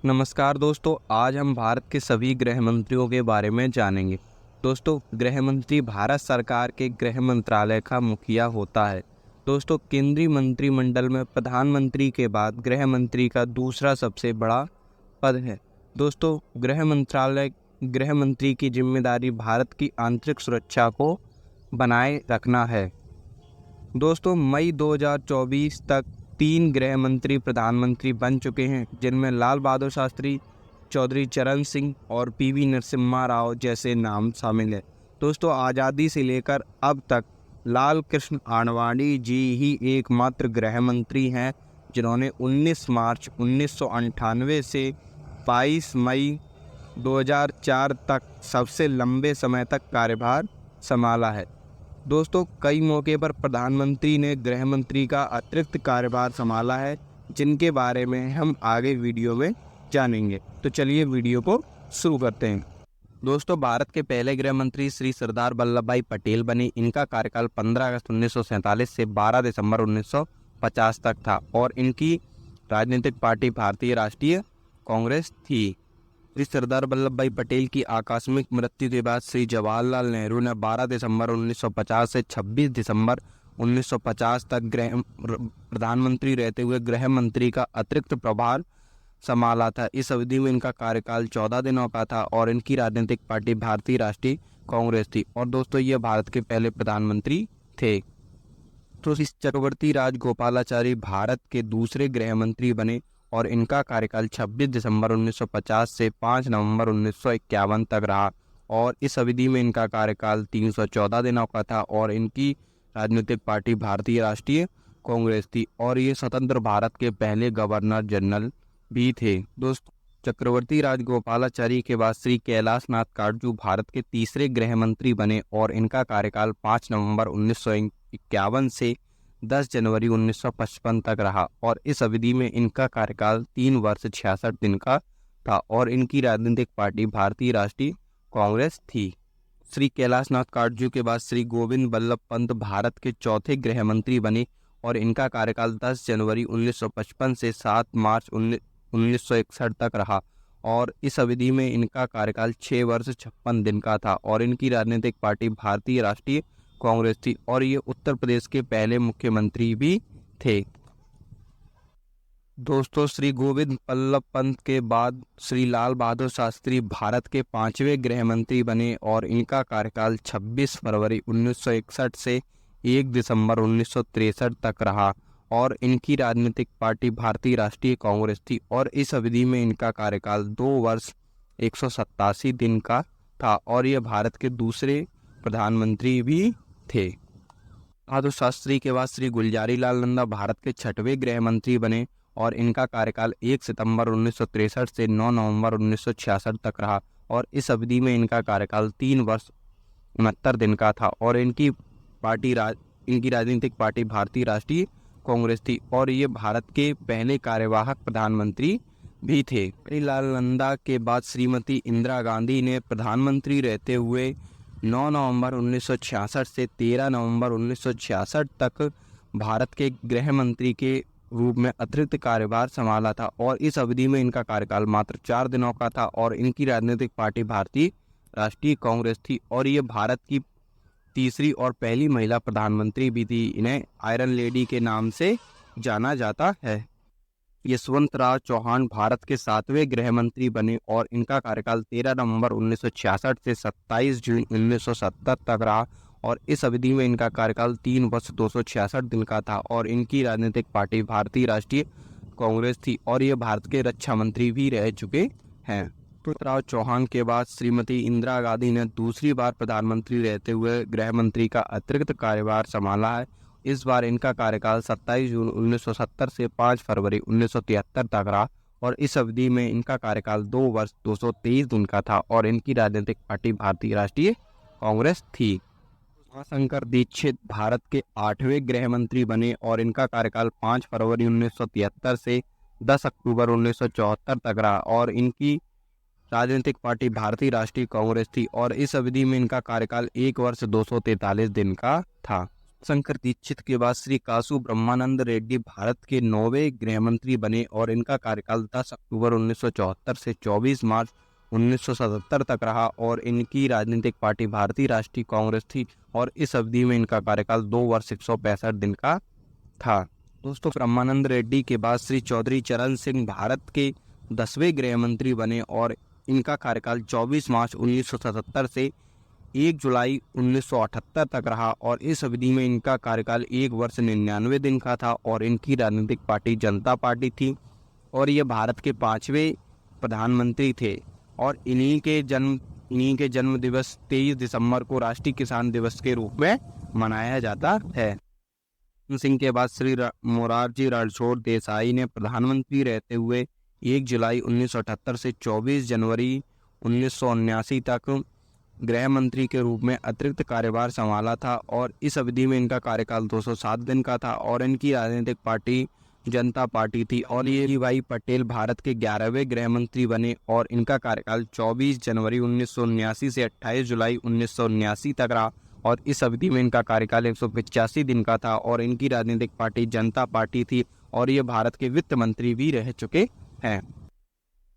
नमस्कार दोस्तों, आज हम भारत के सभी गृह मंत्रियों के बारे में जानेंगे। दोस्तों, गृह मंत्री भारत सरकार के गृह मंत्रालय का मुखिया होता है। दोस्तों, केंद्रीय मंत्रिमंडल में प्रधानमंत्री के बाद गृह मंत्री का दूसरा सबसे बड़ा पद है। दोस्तों, गृह मंत्री की जिम्मेदारी भारत की आंतरिक सुरक्षा को बनाए रखना है। दोस्तों, मई 2024 तक 3 गृह मंत्री प्रधानमंत्री बन चुके हैं, जिनमें लाल बहादुर शास्त्री, चौधरी चरण सिंह और पीवी नरसिम्हा राव जैसे नाम शामिल है। दोस्तों, आज़ादी से लेकर अब तक लाल कृष्ण आडवाणी जी ही एकमात्र गृह मंत्री हैं जिन्होंने 19 मार्च 1998 से 22 मई 2004 तक सबसे लंबे समय तक कार्यभार संभाला है। दोस्तों, कई मौके पर प्रधानमंत्री ने गृह मंत्री का अतिरिक्त कार्यभार संभाला है, जिनके बारे में हम आगे वीडियो में जानेंगे। तो चलिए वीडियो को शुरू करते हैं। दोस्तों, भारत के पहले गृह मंत्री श्री सरदार वल्लभ भाई पटेल बने। इनका कार्यकाल 15 अगस्त 1947 से 12 दिसंबर 1950 तक था और इनकी राजनीतिक पार्टी भारतीय राष्ट्रीय कांग्रेस थी। श्री सरदार वल्लभ भाई पटेल की आकस्मिक मृत्यु के बाद श्री जवाहरलाल नेहरू ने 12 दिसंबर 1950 से 26 दिसंबर 1950 तक प्रधानमंत्री रहते हुए गृह मंत्री का अतिरिक्त प्रभार संभाला था। इस अवधि में इनका कार्यकाल 14 दिनों का था और इनकी राजनीतिक पार्टी भारतीय राष्ट्रीय कांग्रेस थी। और दोस्तों, ये भारत के पहले प्रधानमंत्री थे। तो इस चक्रवर्ती राजगोपालाचारी भारत के दूसरे गृह मंत्री बने और इनका कार्यकाल 26 दिसंबर 1950 से 5 नवंबर 1951 तक रहा और इस अवधि में इनका कार्यकाल 314 दिनों का था और इनकी राजनीतिक पार्टी भारतीय राष्ट्रीय कांग्रेस थी और ये स्वतंत्र भारत के पहले गवर्नर जनरल भी थे। दोस्तों, चक्रवर्ती राजगोपालाचारी के बाद श्री कैलाश नाथ काटजू भारत के तीसरे गृह मंत्री बने और इनका कार्यकाल 5 नवंबर 1951 से 10 जनवरी 1955 तक रहा और इस अवधि में इनका कार्यकाल 3 वर्ष 66 दिन का था और इनकी राजनीतिक पार्टी भारतीय राष्ट्रीय कांग्रेस थी। श्री कैलाश नाथ काटजू के बाद श्री गोविंद बल्लभ पंत भारत के चौथे गृह मंत्री बने और इनका कार्यकाल 10 जनवरी 1955 से 7 मार्च 1961 तक रहा और इस अवधि में इनका कार्यकाल 6 वर्ष 56 दिन का था और इनकी राजनीतिक पार्टी भारतीय राष्ट्रीय कांग्रेस थी और ये उत्तर प्रदेश के पहले मुख्यमंत्री भी थे। दोस्तों, श्री गोविंद बल्लभ पंत के बाद श्री लाल बहादुर शास्त्री भारत के 5वें गृह मंत्री बने और इनका कार्यकाल 26 फरवरी 1961 से 1 दिसंबर 1963 तक रहा और इनकी राजनीतिक पार्टी भारतीय राष्ट्रीय कांग्रेस थी और इस अवधि में इनका कार्यकाल 2 वर्ष 187 दिन का था और ये भारत के दूसरे प्रधानमंत्री भी थे। बहादुर शास्त्री के बाद श्री गुलजारी लाल नंदा भारत के 6वें गृह मंत्री बने और इनका कार्यकाल 1 सितंबर 1963 से 9 नवंबर 1966 तक रहा और इस अवधि में इनका कार्यकाल 3 वर्ष 69 दिन का था और इनकी राजनीतिक पार्टी भारतीय राष्ट्रीय कांग्रेस थी और ये भारत के पहले कार्यवाहक प्रधानमंत्री भी थे। लाल नंदा के बाद श्रीमती इंदिरा गांधी ने प्रधानमंत्री रहते हुए 9 नवंबर 1966 से 13 नवंबर 1966 तक भारत के गृह मंत्री के रूप में अतिरिक्त कार्यभार संभाला था और इस अवधि में इनका कार्यकाल मात्र 4 दिनों का था और इनकी राजनीतिक पार्टी भारतीय राष्ट्रीय कांग्रेस थी और ये भारत की तीसरी और पहली महिला प्रधानमंत्री भी थी। इन्हें आयरन लेडी के नाम से जाना जाता है। यशवंतराव चौहान भारत के 7वें गृह मंत्री बने और इनका कार्यकाल 13 नवंबर 1966 से 27 जून 1970 तक रहा और इस अवधि में इनका कार्यकाल 3 वर्ष 266 दिन का था और इनकी राजनीतिक पार्टी भारतीय राष्ट्रीय कांग्रेस थी और ये भारत के रक्षा मंत्री भी रह चुके हैं। यशवंतराव चौहान के बाद श्रीमती इंदिरा गांधी ने दूसरी बार प्रधानमंत्री रहते हुए गृह मंत्री का अतिरिक्त कार्यभार संभाला है। इस बार इनका कार्यकाल 27 जून 1970 से 5 फरवरी 1973 तक रहा और इस अवधि में इनका कार्यकाल 2 वर्ष 223 दिन का था और इनकी राजनीतिक पार्टी भारतीय राष्ट्रीय कांग्रेस थी। उमाशंकर दीक्षित भारत के 8वें गृह मंत्री बने और इनका कार्यकाल 5 फरवरी 1973 से 10 अक्टूबर 1974 तक रहा और इनकी राजनीतिक पार्टी भारतीय राष्ट्रीय कांग्रेस थी और इस अवधि में इनका कार्यकाल 1 वर्ष 243 दिन का था। शंकर दीक्षित के बाद श्री कासु ब्रह्मानंद रेड्डी भारत के 9वें गृह मंत्री बने और इनका कार्यकाल 10 अक्टूबर 1974 से 24 मार्च 1977 तक रहा और इनकी राजनीतिक पार्टी भारतीय राष्ट्रीय कांग्रेस थी और इस अवधि में इनका कार्यकाल 2 वर्ष 165 दिन का था। दोस्तों, ब्रह्मानंद रेड्डी के बाद श्री चौधरी चरण सिंह भारत के 10वें गृह मंत्री बने और इनका कार्यकाल 24 मार्च 1977 से 1 जुलाई 1978 तक रहा और इस अवधि में इनका कार्यकाल 1 वर्ष 99 दिन का था और इनकी राजनीतिक पार्टी जनता पार्टी थी और ये भारत के 5वें प्रधानमंत्री थे और इन्हीं के जन्म दिवस 23 दिसंबर को राष्ट्रीय किसान दिवस के रूप में मनाया जाता है। सिंह के बाद श्री मोरारजी रणछोड़ देसाई ने प्रधानमंत्री रहते हुए 1 जुलाई 1978 से 24 जनवरी 1979 तक गृह मंत्री के रूप में अतिरिक्त कार्यभार संभाला था और इस अवधि में इनका कार्यकाल 207 दिन का था और इनकी राजनीतिक पार्टी जनता पार्टी थी और ये भाई पटेल भारत के 11वें गृह मंत्री बने और इनका कार्यकाल 24 जनवरी 1979 से 28 जुलाई 1979 तक रहा और इस अवधि में इनका कार्यकाल 185 दिन का था और इनकी राजनीतिक पार्टी जनता पार्टी थी और ये भारत के वित्त मंत्री भी रह चुके हैं।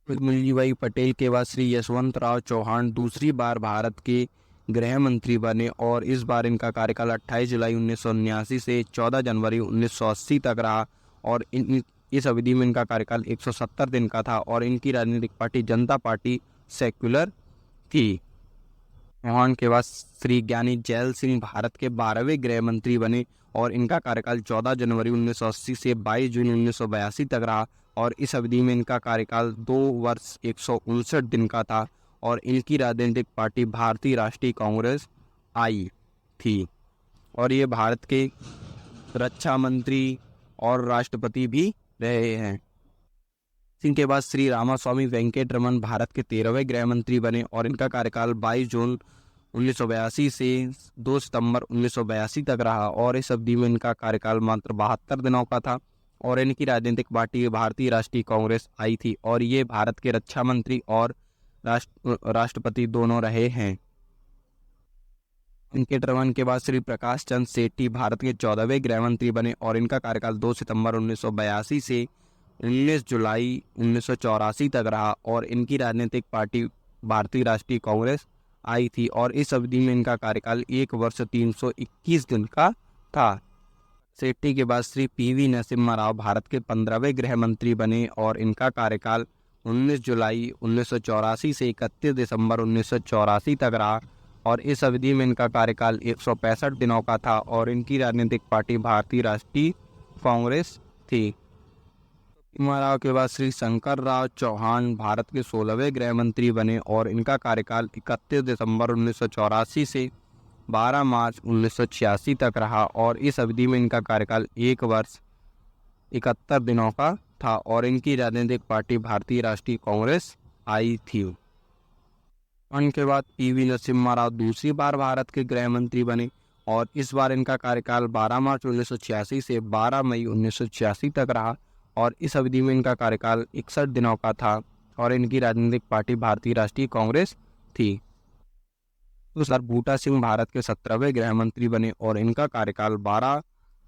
भाई पटेल के बाद श्री यशवंत राव चौहान दूसरी बार भारत के गृह मंत्री बने और इस बार इनका कार्यकाल 28 जुलाई 1979 से 14 जनवरी 1980 तक रहा और इस अवधि में इनका कार्यकाल 170 दिन का था और इनकी राजनीतिक पार्टी जनता पार्टी सेक्युलर थी। चौहान के बाद श्री ज्ञानी जैल सिंह भारत के 12वें गृह मंत्री बने और इनका कार्यकाल 14 जनवरी 1980 से 22 जून 1982 तक रहा और इस अवधि में इनका कार्यकाल 2 वर्ष 159 दिन का था और इनकी राजनीतिक पार्टी भारतीय राष्ट्रीय कांग्रेस आई थी और ये भारत के रक्षा मंत्री और राष्ट्रपति भी रहे हैं। सिंह के बाद श्री रामास्वामी वेंकटरमन भारत के 13वें गृह मंत्री बने और इनका कार्यकाल 22 जून 1982 से 2 सितंबर 1982 तक रहा और इस अवधि में इनका कार्यकाल मात्र 72 दिनों का था और इनकी राजनीतिक पार्टी भारतीय राष्ट्रीय कांग्रेस आई थी और ये भारत के रक्षा मंत्री और राष्ट्रपति दोनों रहे हैं। वेंकटरमन के बाद श्री प्रकाश चंद्र सेठी भारत के 14वें गृह मंत्री बने और इनका कार्यकाल 2 सितंबर 1982 से 19 जुलाई 1984 तक रहा और इनकी राजनीतिक पार्टी भारतीय राष्ट्रीय कांग्रेस आई थी और इस अवधि में इनका कार्यकाल 1 वर्ष 321 दिन का था। सेठी के बाद श्री पीवी नरसिम्हा राव भारत के 15वें गृह मंत्री बने और इनका कार्यकाल 19 जुलाई 1984 से 31 दिसंबर 1984 तक रहा और इस अवधि में इनका कार्यकाल 165 दिनों का था और इनकी राजनीतिक पार्टी भारतीय राष्ट्रीय कांग्रेस थी। नरसिम्हा राव के बाद श्री शंकर राव चौहान भारत के 16वें गृह मंत्री बने और इनका कार्यकाल 31 दिसंबर 1984 से 12 मार्च 1986 तक रहा और इस अवधि में इनका कार्यकाल 1 वर्ष 71 दिनों का था और इनकी राजनीतिक पार्टी भारतीय राष्ट्रीय कांग्रेस आई थी। उनके बाद पीवी नरसिम्हा राव दूसरी बार भारत के गृह मंत्री बने और इस बार इनका कार्यकाल 12 मार्च 1986 से 12 मई 1986 तक रहा और इस अवधि में इनका कार्यकाल 61 दिनों का था और इनकी राजनीतिक पार्टी भारतीय राष्ट्रीय कांग्रेस थी। तो सर बूटा सिंह भारत के 17वें गृह मंत्री बने और इनका कार्यकाल 12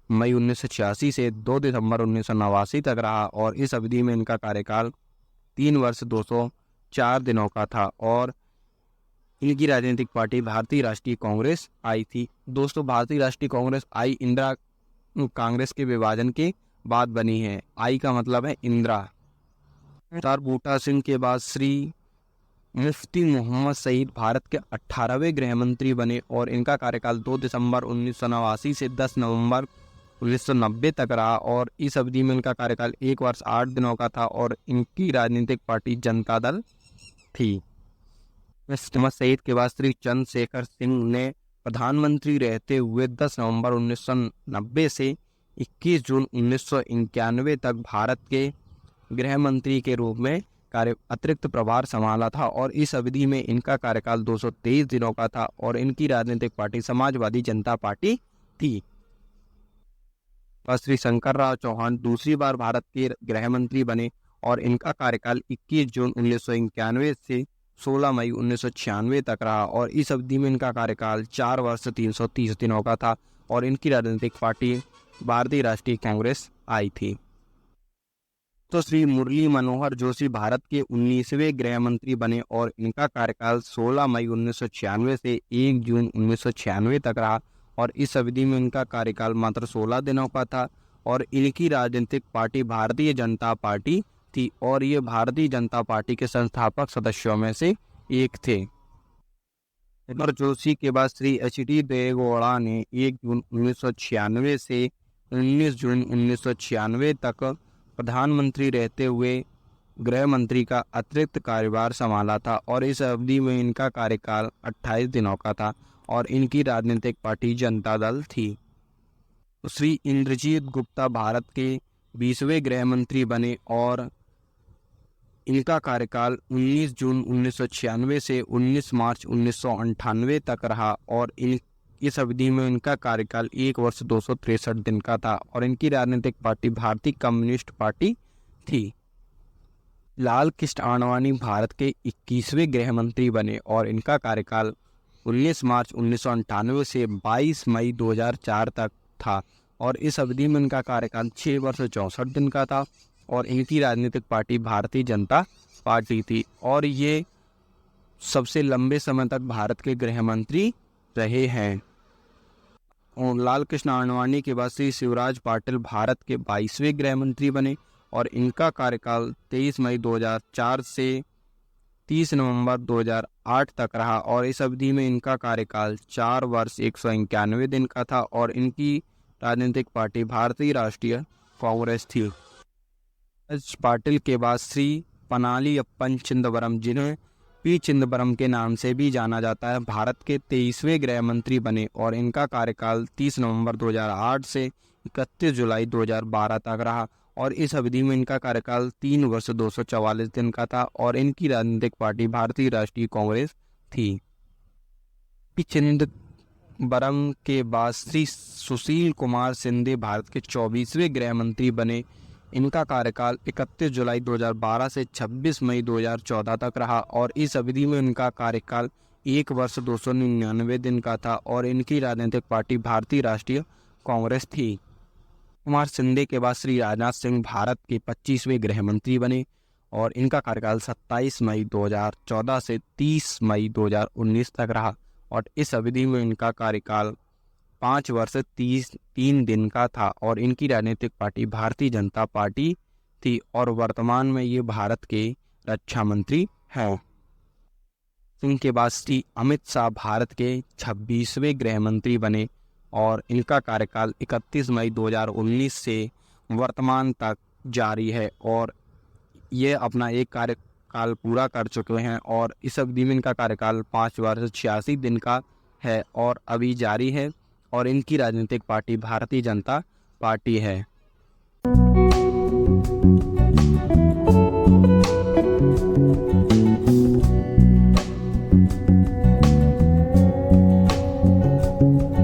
मई 1986 से 2 दिसंबर 1989 तक रहा और इस अवधि में इनका कार्यकाल 3 वर्ष 204 दिनों का था और इनकी राजनीतिक पार्टी भारतीय राष्ट्रीय कांग्रेस आई थी। दोस्तों, भारतीय राष्ट्रीय कांग्रेस आई इंदिरा कांग्रेस के विभाजन के बाद बनी है। आई का मतलब है इंदिरा। सर बूटा सिंह के बाद श्री मुफ्ती मोहम्मद सईद भारत के 18वें गृह मंत्री बने और इनका कार्यकाल 2 दिसंबर 1989 से 10 नवंबर 1990 तक रहा और इस अवधि में इनका कार्यकाल 1 वर्ष 8 दिनों का था और इनकी राजनीतिक पार्टी जनता दल थी। मोहम्मद सईद के बाद श्री चंद्रशेखर सिंह ने प्रधानमंत्री रहते हुए 10 नवंबर 1990 से 21 जून 1991 तक भारत के गृह मंत्री के रूप में अतिरिक्त प्रभार संभाला था और इस अवधि में इनका कार्यकाल 223 दिनों का था और इनकी राजनीतिक पार्टी समाजवादी जनता पार्टी थी। श्री शंकर राव चौहान दूसरी बार भारत के गृह मंत्री बने और इनका कार्यकाल 21 जून 1991 से 16 मई 1996 तक रहा और इस अवधि में इनका कार्यकाल 4 वर्ष 330 दिनों का था और इनकी राजनीतिक पार्टी भारतीय राष्ट्रीय कांग्रेस आई थी। तो श्री मुरली मनोहर जोशी भारत के 19वें गृह मंत्री बने और इनका कार्यकाल 16 मई 1996 से 1 जून 1996 तक रहा और इस अवधि में इनका कार्यकाल मात्र 16 दिनों का था और इनकी राजनीतिक पार्टी भारतीय जनता पार्टी थी और ये भारतीय जनता पार्टी के संस्थापक सदस्यों में से एक थे। और जोशी के बाद श्री एच.डी. देवेगौड़ा ने 1 जून 1996 से 19 जून 1996 तक प्रधानमंत्री रहते हुए गृह मंत्री का अतिरिक्त कार्यभार संभाला था और इस अवधि में इनका कार्यकाल 28 दिनों का था और इनकी राजनीतिक पार्टी जनता दल थी। श्री इंद्रजीत गुप्ता भारत के 20वें गृह मंत्री बने और इनका कार्यकाल 19 जून 1996 से 19 मार्च 1998 तक रहा और इस अवधि में इनका कार्यकाल 1 वर्ष 263 दिन का था और इनकी राजनीतिक पार्टी भारतीय कम्युनिस्ट पार्टी थी। लाल कृष्ण आडवाणी भारत के 21वें गृह मंत्री बने और इनका कार्यकाल 19 मार्च 1998 से 22 मई 2004 तक था और इस अवधि में इनका कार्यकाल 6 वर्ष 64 दिन का था और इनकी राजनीतिक पार्टी भारतीय जनता पार्टी थी और ये सबसे लंबे समय तक भारत के गृह मंत्री रहे हैं। और लाल कृष्ण आडवाणी के बाद श्री शिवराज पाटिल भारत के 22वें गृह मंत्री बने और इनका कार्यकाल 23 मई 2004 से 30 नवंबर 2008 तक रहा और इस अवधि में इनका कार्यकाल 4 वर्ष 191 दिन का था और इनकी राजनीतिक पार्टी भारतीय राष्ट्रीय कांग्रेस थी। पाटिल के बाद श्री पनाली अप्पन चिदंबरम, जिन्हें पी चिदंबरम के नाम से भी जाना जाता है, भारत के 23वें गृह मंत्री बने और इनका कार्यकाल 30 नवंबर 2008 से 31 जुलाई 2012 तक रहा और इस अवधि में इनका कार्यकाल 3 वर्ष 244 दिन का था और इनकी राजनीतिक पार्टी भारतीय राष्ट्रीय कांग्रेस थी। पी चिदंबरम के बाद श्री सुशील कुमार शिंदे भारत के 24वें गृह मंत्री बने। इनका कार्यकाल 31 जुलाई 2012 से 26 मई 2014 तक रहा और इस अवधि में इनका कार्यकाल 1 वर्ष 299 दिन का था और इनकी राजनीतिक पार्टी भारतीय राष्ट्रीय कांग्रेस थी। कुमार शिंदे के बाद श्री राजनाथ सिंह भारत के 25वें गृह मंत्री बने और इनका कार्यकाल 27 मई 2014 से 30 मई 2019 तक रहा और इस अवधि में इनका कार्यकाल 5 वर्ष 3 दिन का था और इनकी राजनीतिक पार्टी भारतीय जनता पार्टी थी और वर्तमान में ये भारत के रक्षा मंत्री हैं। सिंह के बाद श्री अमित शाह भारत के 26वें गृह मंत्री बने और इनका कार्यकाल 31 मई 2019 से वर्तमान तक जारी है और ये अपना एक कार्यकाल पूरा कर चुके हैं और इस अवधि में इनका कार्यकाल 5 वर्ष 86 दिन का है और अभी जारी है और इनकी राजनीतिक पार्टी भारतीय जनता पार्टी है।